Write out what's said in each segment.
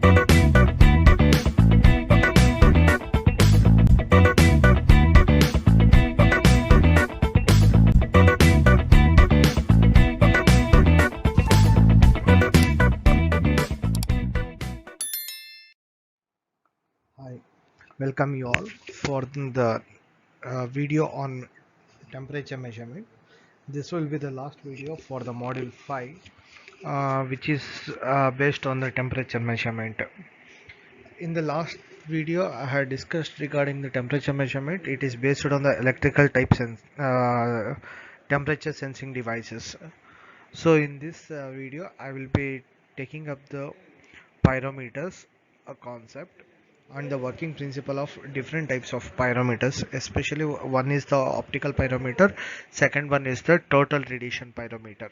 Hi, welcome you all for the video on temperature measurement. This will be the last video for the module 5, which is based on the temperature measurement. In the last video, I had discussed regarding the temperature measurement. It is based on the electrical type temperature sensing devices. So in this video, I will be taking up the pyrometers, a concept, and the working principle of different types of pyrometers. Especially one is the optical pyrometer, second one is the total radiation pyrometer.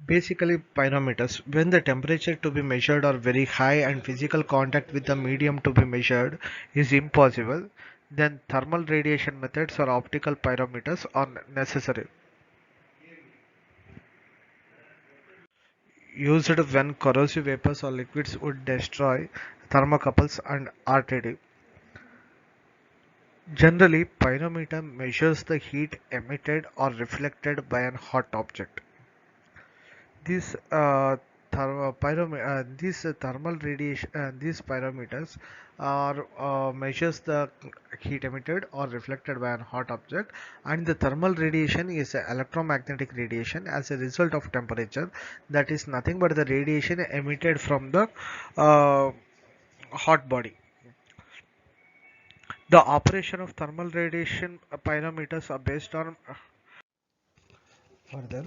Basically, pyrometers, when the temperature to be measured are very high and physical contact with the medium to be measured is impossible, then thermal radiation methods or optical pyrometers are necessary. Used when corrosive vapors or liquids would destroy thermocouples and RTD. Generally, pyrometer measures the heat emitted or reflected by an hot object. These thermal radiation, these pyrometers are measures the heat emitted or reflected by a hot object, and the thermal radiation is a electromagnetic radiation as a result of temperature. That is nothing but the radiation emitted from the uh, hot body. The operation of thermal radiation pyrometers are based on further.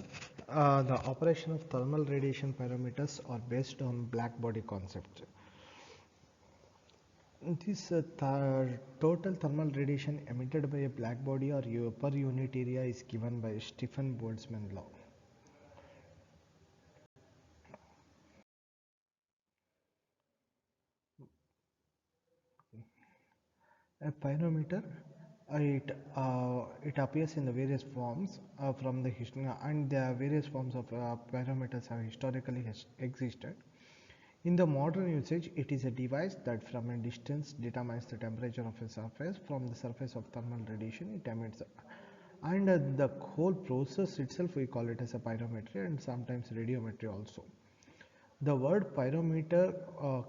The operation of thermal radiation pyrometers are based on black body concept. This total thermal radiation emitted by a black body or per unit area is given by Stephen Boltzmann law. A pyrometer, it appears in the various forms from the history, and the various forms of pyrometers have historically existed. In the modern usage, it is a device that from a distance determines the temperature of a surface from the surface of thermal radiation it emits. And the whole process itself, we call it as a pyrometry and sometimes radiometry also. The word pyrometer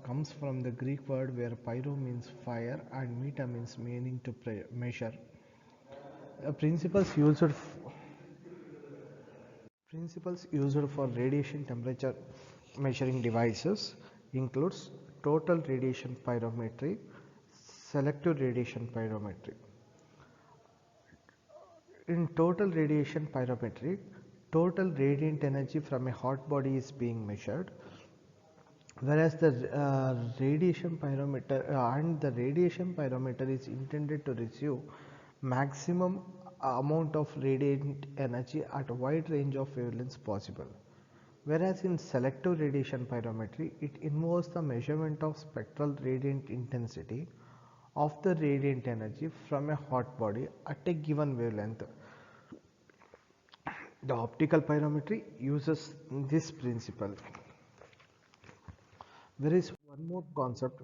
comes from the Greek word where pyro means fire and meter means meaning to measure. Principles used Principles used for radiation temperature measuring devices includes total radiation pyrometry, selective radiation pyrometry. In total radiation pyrometry, total radiant energy from a hot body is being measured, whereas the radiation pyrometer and the radiation pyrometer is intended to receive maximum amount of radiant energy at a wide range of wavelengths possible. Whereas in selective radiation pyrometry, it involves the measurement of spectral radiant intensity of the radiant energy from a hot body at a given wavelength. The optical pyrometry uses this principle. There is one more concept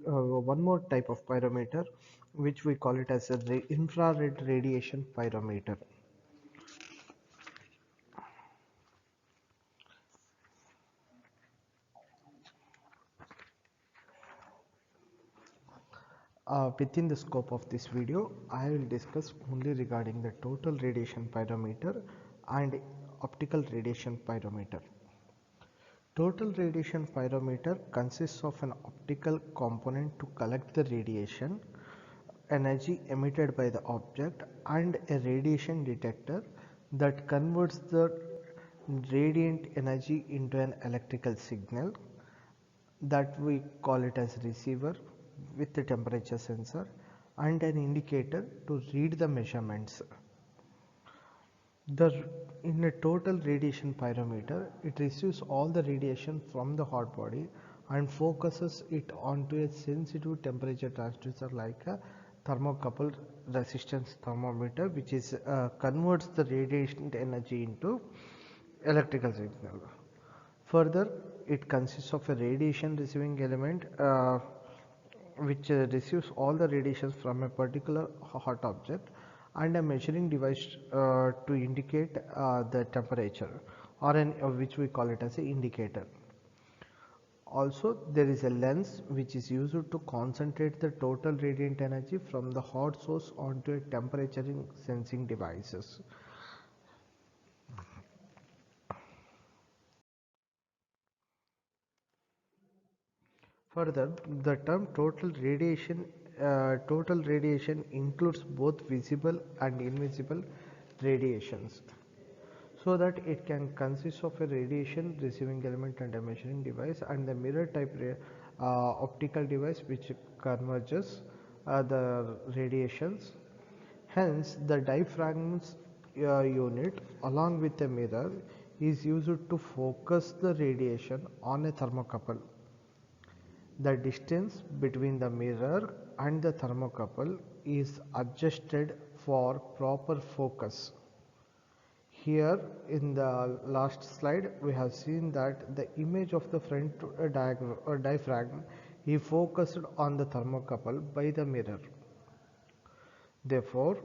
one more type of pyrometer which we call it as a infrared radiation pyrometer. Within the scope of this video, I will discuss only regarding the total radiation pyrometer and optical radiation pyrometer. Total radiation pyrometer consists of an optical component to collect the radiation energy emitted by the object and a radiation detector that converts the radiant energy into an electrical signal that we call it as receiver with the temperature sensor and an indicator to read the measurements. In a total radiation pyrometer, it receives all the radiation from the hot body and focuses it onto a sensitive temperature transducer like a thermocouple resistance thermometer, which is converts the radiation energy into electrical signal. Further, it consists of a radiation receiving element which receives all the radiations from a particular hot object, and a measuring device to indicate the temperature, or which we call it as an indicator. Also, there is a lens which is used to concentrate the total radiant energy from the hot source onto a temperature sensing devices. Further, the term total radiation includes both visible and invisible radiations, so that it can consist of a radiation receiving element and a measuring device, and the mirror type optical device which converges the radiations. Hence, the diaphragm's unit along with a mirror is used to focus the radiation on a thermocouple. The distance between the mirror and the thermocouple is adjusted for proper focus. Here in the last slide we have seen that the image of the front diaphragm is focused on the thermocouple by the mirror. Therefore,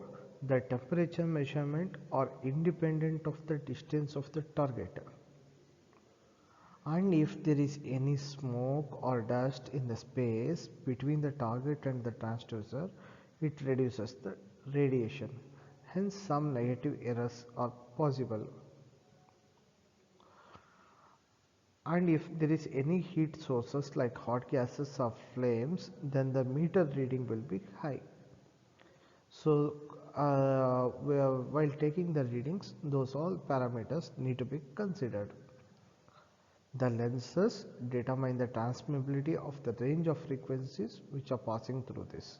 the temperature measurement are independent of the distance of the target. And if there is any smoke or dust in the space between the target and the transducer, it reduces the radiation. Hence, some negative errors are possible. And if there is any heat sources like hot gases or flames, then the meter reading will be high. So, while taking the readings, those all parameters need to be considered. The lenses determine the transmissibility of the range of frequencies which are passing through this.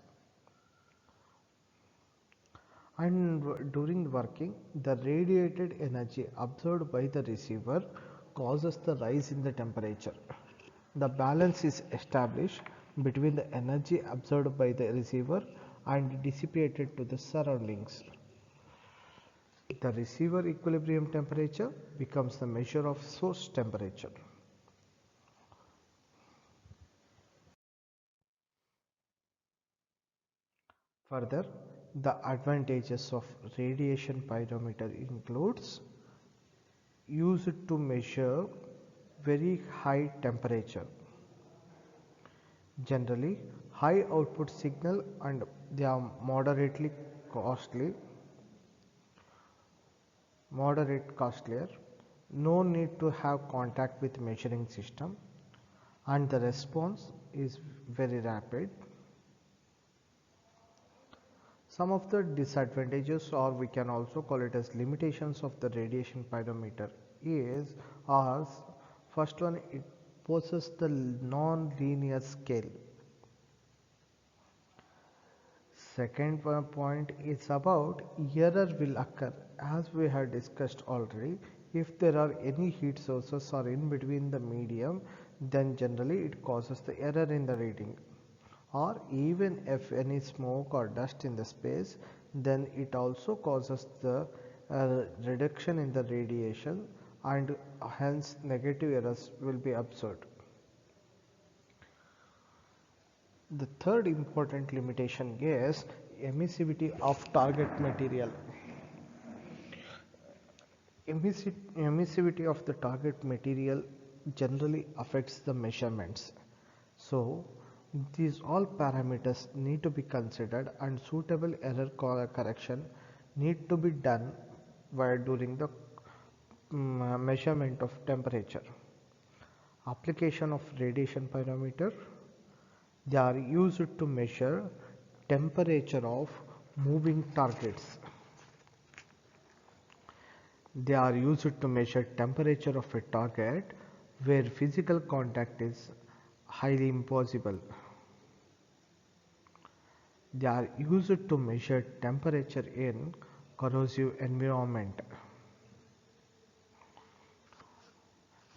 And during working, the radiated energy absorbed by the receiver causes the rise in the temperature. The balance is established between the energy absorbed by the receiver and dissipated to the surroundings. The receiver equilibrium temperature becomes the measure of source temperature. Further, the advantages of radiation pyrometer includes used to measure very high temperature. Generally, high output signal, and they are moderately costlier. No need to have contact with measuring system, and the response is very rapid. Some of the disadvantages, or we can also call it as limitations of the radiation pyrometer are first one, it poses the non-linear scale. Second point is about error will occur, as we have discussed already. If there are any heat sources or in between the medium, then generally it causes the error in the reading. Or even if any smoke or dust in the space, then it also causes the reduction in the radiation, and hence negative errors will be observed. The third important limitation is emissivity of target material. Emissivity of the target material generally affects the measurements. So, these all parameters need to be considered, and suitable error correction need to be done while during the measurement of temperature. Application of radiation pyrometer. They are used to measure temperature of moving targets. They are used to measure temperature of a target where physical contact is highly impossible. They are used to measure temperature in corrosive environment.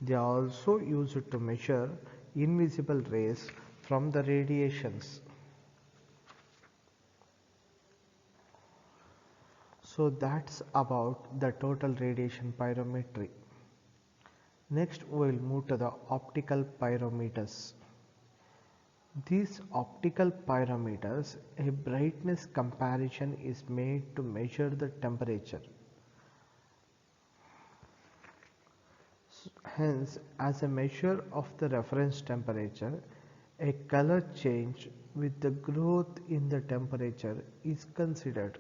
They are also used to measure invisible rays from the radiations. So that's about the total radiation pyrometry. Next we will move to the optical pyrometers. These optical pyrometers, a brightness comparison is made to measure the temperature. Hence, as a measure of the reference temperature, a color change with the growth in the temperature is considered.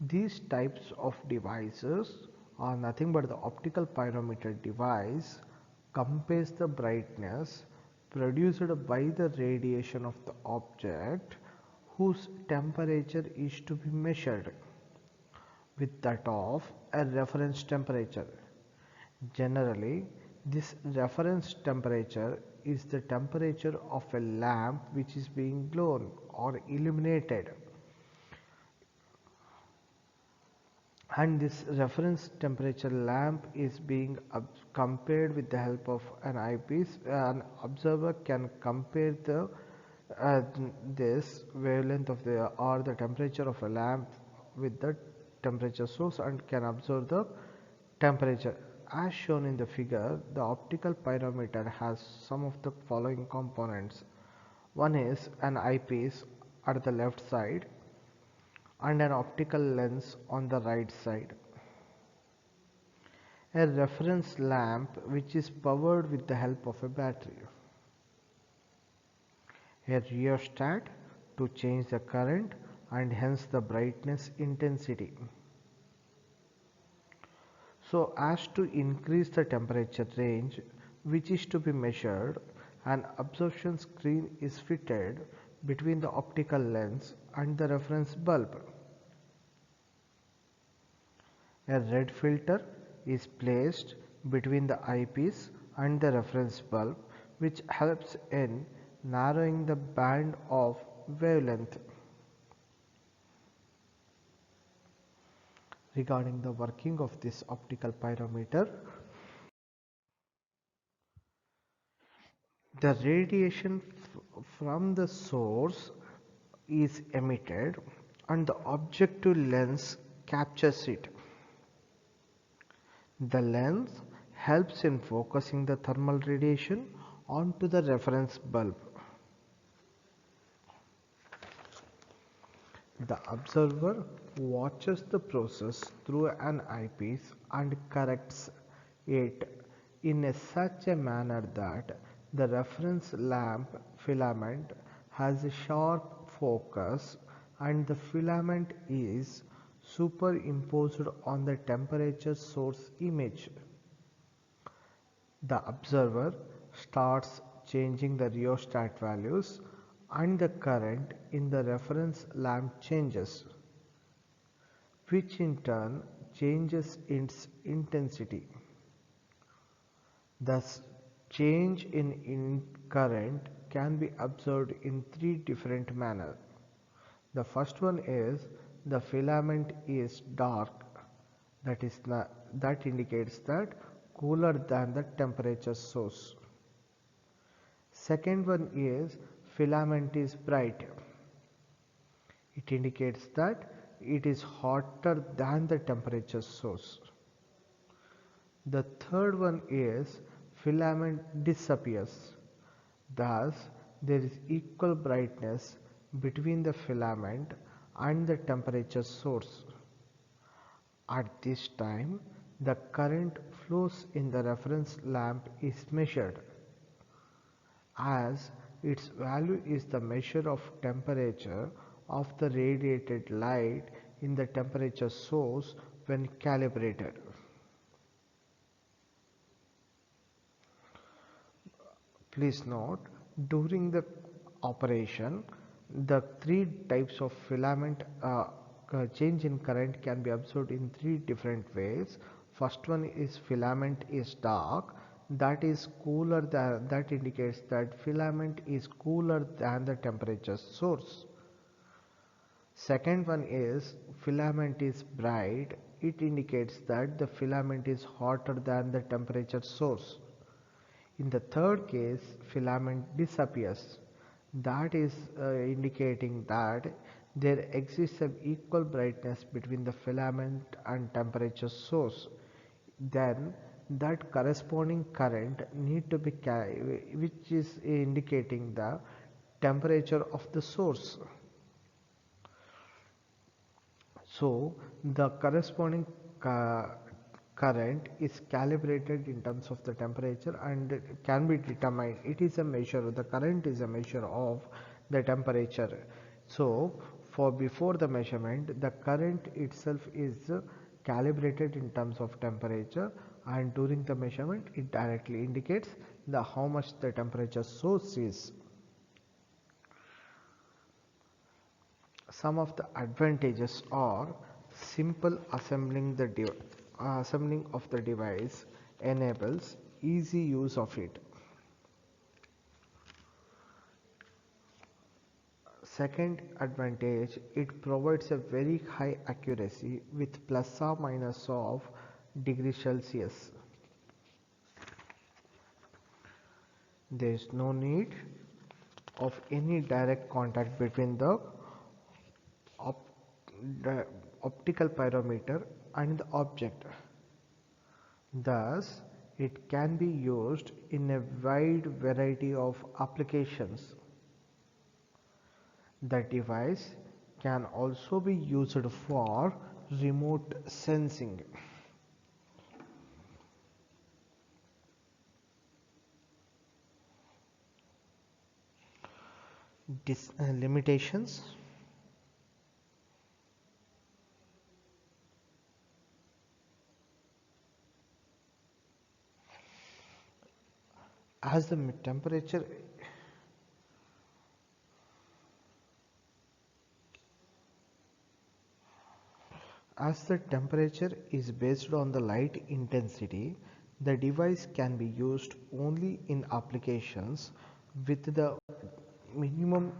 These types of devices are nothing but the optical pyrometer device compares the brightness produced by the radiation of the object whose temperature is to be measured with that of a reference temperature. Generally, this reference temperature is the temperature of a lamp which is being blown or illuminated, and this reference temperature lamp is being compared with the help of an eyepiece. An observer can compare the uh, this wavelength of the or the temperature of a lamp with the temperature source and can observe the temperature. As shown in the figure, the optical pyrometer has some of the following components. One is an eyepiece at the left side and an optical lens on the right side. A reference lamp which is powered with the help of a battery. A rheostat to change the current and hence the brightness intensity. So as to increase the temperature range which is to be measured, an absorption screen is fitted between the optical lens and the reference bulb. A red filter is placed between the eyepiece and the reference bulb, which helps in narrowing the band of wavelength. Regarding the working of this optical pyrometer, the radiation from the source is emitted and the objective lens captures it. The lens helps in focusing the thermal radiation onto the reference bulb. The observer watches the process through an eyepiece and corrects it in such a manner that the reference lamp filament has a sharp focus and the filament is superimposed on the temperature source image. The observer starts changing the rheostat values and the current in the reference lamp changes, which in turn changes its intensity. Thus, change in current can be observed in three different manners. The first one is the filament is dark, that indicates that cooler than the temperature source. Second one is filament is bright. It indicates that it is hotter than the temperature source. The third one is filament disappears. Thus, there is equal brightness between the filament and the temperature source. At this time, the current flows in the reference lamp is measured, as its value is the measure of temperature of the radiated light in the temperature source when calibrated. Please note, during the operation, the three types of filament change in current can be observed in three different ways. First one is filament is dark, that is cooler than, that indicates that filament is cooler than the temperature source. Second one is filament is bright, it indicates that the filament is hotter than the temperature source. In the third case, filament disappears, that is indicating that there exists an equal brightness between the filament and temperature source. then that corresponding current need to be which is indicating the temperature of the source. So the corresponding current is calibrated in terms of the temperature and can be determined. It is a measure, the current is a measure of the temperature. So for before the measurement, the current itself is calibrated in terms of temperature, and during the measurement it directly indicates the how much the temperature source is. Some of the advantages are simple assembling of the device enables easy use of it. Second advantage, it provides a very high accuracy with plus or minus of degrees Celsius. There is no need of any direct contact between the the optical pyrometer and the object. Thus, it can be used in a wide variety of applications. The device can also be used for remote sensing. Limitations. As the temperature is based on the light intensity, the device can be used only in applications with the minimum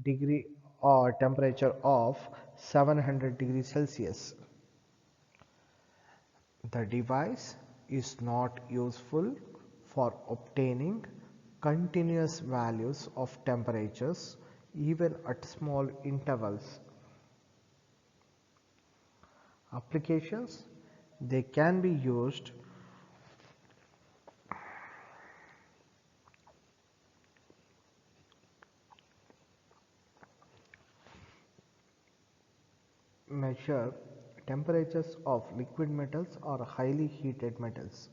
degree or temperature of 700 degrees Celsius. The device is not useful for obtaining continuous values of temperatures even at small intervals. Applications, they can be used measure temperatures of liquid metals or highly heated metals.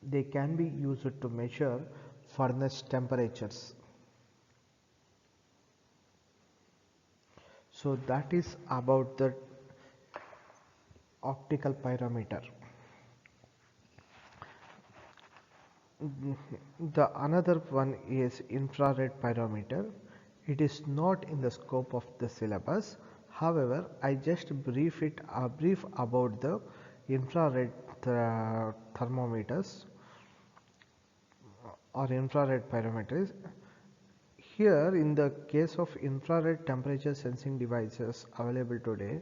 They can be used to measure furnace temperatures. So that is about the optical pyrometer. The another one is infrared pyrometer. It is not in the scope of the syllabus. However, I just brief about the infrared thermometers or infrared pyrometers. Here, in the case of infrared temperature sensing devices available today,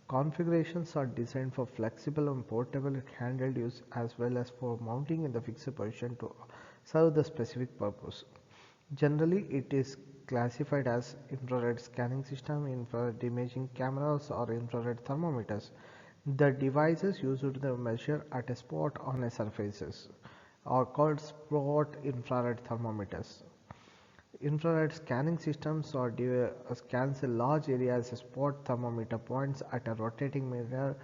configurations are designed for flexible and portable handheld use as well as for mounting in the fixed position to serve the specific purpose. Generally, it is classified as infrared scanning system, infrared imaging cameras, or infrared thermometers. The devices used to measure at a spot on a surfaces are called spot infrared thermometers. Infrared scanning systems or scans a large area as a spot thermometer points at a rotating mirror,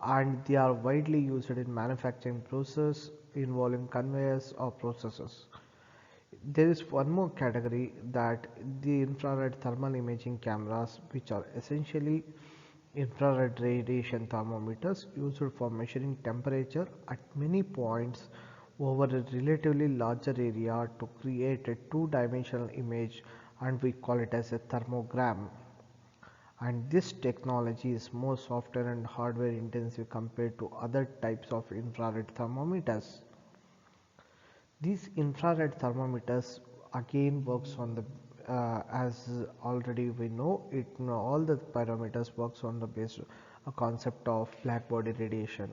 and they are widely used in manufacturing process involving conveyors or processes. There is one more category, that the infrared thermal imaging cameras, which are essentially infrared radiation thermometers used for measuring temperature at many points over a relatively larger area to create a two-dimensional image, and we call it as a thermogram. And this technology is more software and hardware intensive compared to other types of infrared thermometers. These infrared thermometers again works on the as already we know it, all the pyrometers works on the base concept of black body radiation,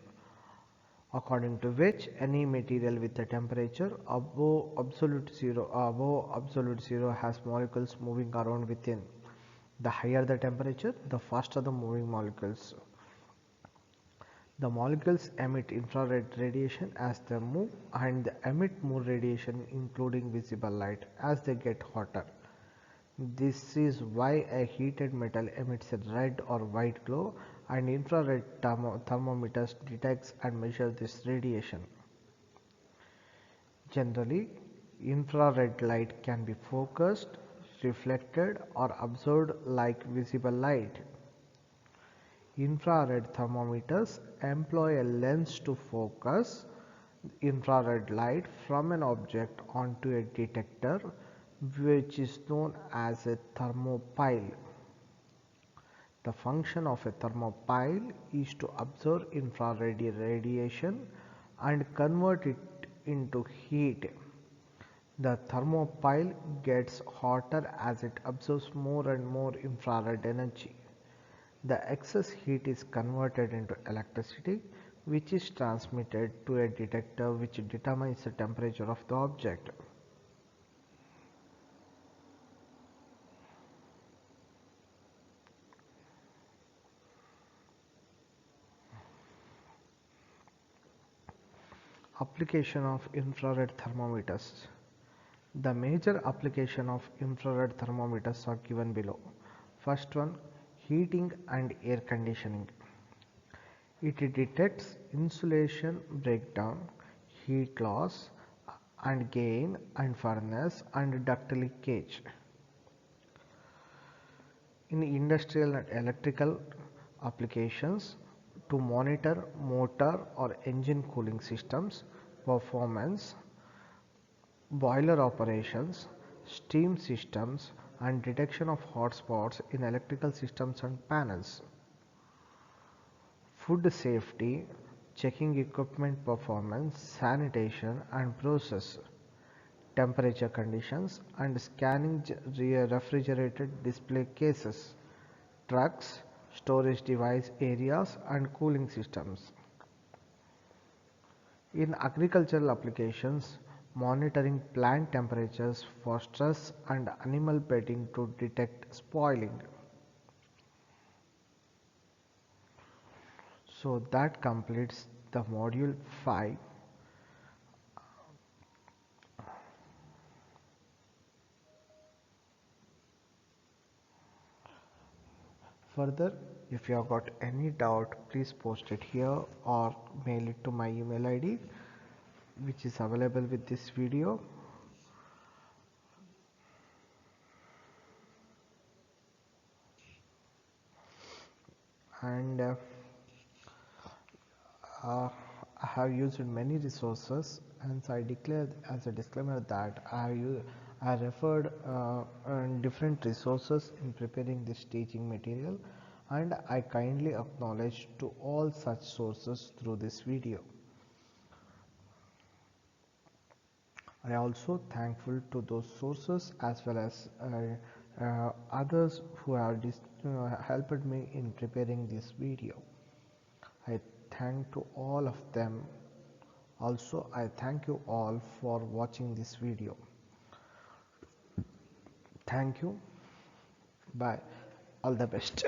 according to which any material with a temperature above absolute zero has molecules moving around within. The higher the temperature, the faster the moving molecules. The molecules emit infrared radiation as they move and they emit more radiation including visible light as they get hotter. This is why a heated metal emits a red or white glow, and infrared thermometers detects and measure this radiation. Generally, infrared light can be focused, reflected or absorbed like visible light. Infrared thermometers employ a lens to focus infrared light from an object onto a detector, which is known as a thermopile. The function of a thermopile is to absorb infrared radiation and convert it into heat. The thermopile gets hotter as it absorbs more and more infrared energy. The excess heat is converted into electricity, which is transmitted to a detector which determines the temperature of the object. Application of infrared thermometers. The major application of infrared thermometers are given below. First one, heating and air conditioning. It detects insulation breakdown, heat loss and gain and furnace and duct leakage. In industrial and electrical applications, to monitor motor or engine cooling systems, performance, boiler operations, steam systems and detection of hot spots in electrical systems and panels. Food safety, checking equipment performance, sanitation and process, temperature conditions and scanning refrigerated display cases, trucks, storage device areas and cooling systems. In agricultural applications, monitoring plant temperatures for stress and animal bedding to detect spoiling. So that completes the module 5. Further, if you have got any doubt, please post it here or mail it to my email ID, which is available with this video. And I have used many resources, and so I declare as a disclaimer that I referred different resources in preparing this teaching material, and I kindly acknowledge to all such sources through this video. I also thankful to those sources as well as others who have helped me in preparing this video. I thank to all of them. Also, I thank you all for watching this video. Thank you. Bye. All the best.